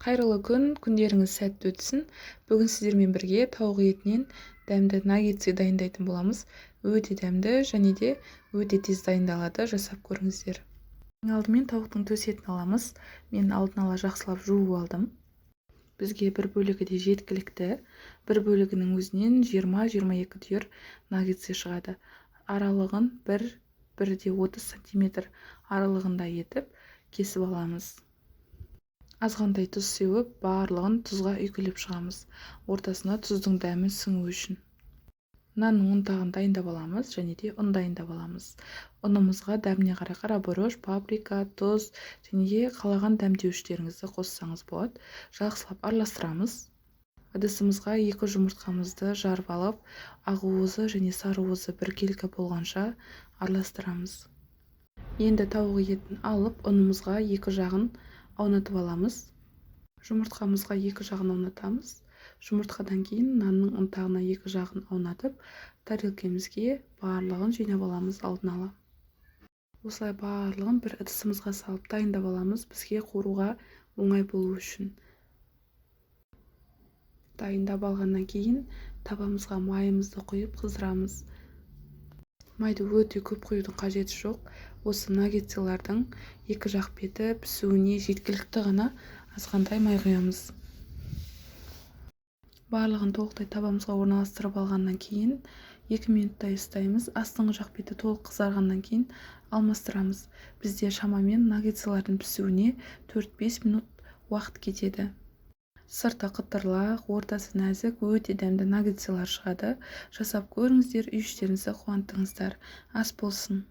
Қайырлы күн, күндеріңіз сәтті өтсін. Бүгін сіздермен бірге тауық етінен дәмді наггетс дайындайтын боламыз. Өте дәмді және де өте тез дайындалады. Жасап көріңіздер. Ең алдымен тауықтың төс етін аламыз. Мен алдын ала жақсылап жуып алдым. Бізге бір бөлігі де жеткілікті. Бір бөлігінің өзінен 20-22 түйір наггетс шығады. Аралығын 1-30 см аралығында етіп кесіп аламыз. Азғантай тұз сеуіп, барлығын тұзға үйкелеп шығамыз. Ортасына тұздың дәмі сіңу үшін. Нанның ұнтағын дайындап аламыз және де ұн дайындап аламыз. Ұнымызға дәміне қарай қарабұрыш, паприка, тұз және де қалаған дәмдеуіштеріңізді қоссаңыз болады. Жақсылап араластырамыз. Ыдысымызға 2 жұмыртқамызды жарып алып, ақ уызы және сары уызы біркелкі болғанша араластырамыз. Енді тауық етін алып, ұнымызға 2 жағын аунатып аламыз. Жұмыртқамызға 2 жағын аунатамыз. Жұмыртқадан кейін нанның ұнтағына 2 жағын аунатып, тарелкемізге барлығын жинап аламыз алдын ала. Осылай барлығын бір ыдысымызға салып дайындап аламыз, бізге қуыруға оңай болу үшін. Дайындап алғаннан кейін табамызға майымызды құйып қыздырамыз. Майды өте көп құюдың қажеті жоқ. Осы наггетстердің 2 жақ беті пісуіне жеткілікті ғана азғантай май құямыз. Барлығын толықтай табамызға орналастырып алғаннан кейін 2 минуттай ұстаймыз. Астыңғы жақ беті толық қызарғаннан кейін алмастырамыз. Бізде шамамен наггетстердің пісуіне 4-5 минут уақыт кетеді. Сырты қытырлақ, ортасы нәзік, өте дәмді наггетсер шығады. Жасап көріңіздер, үй іштеріңізді қуантыңыздар. Ас болсын.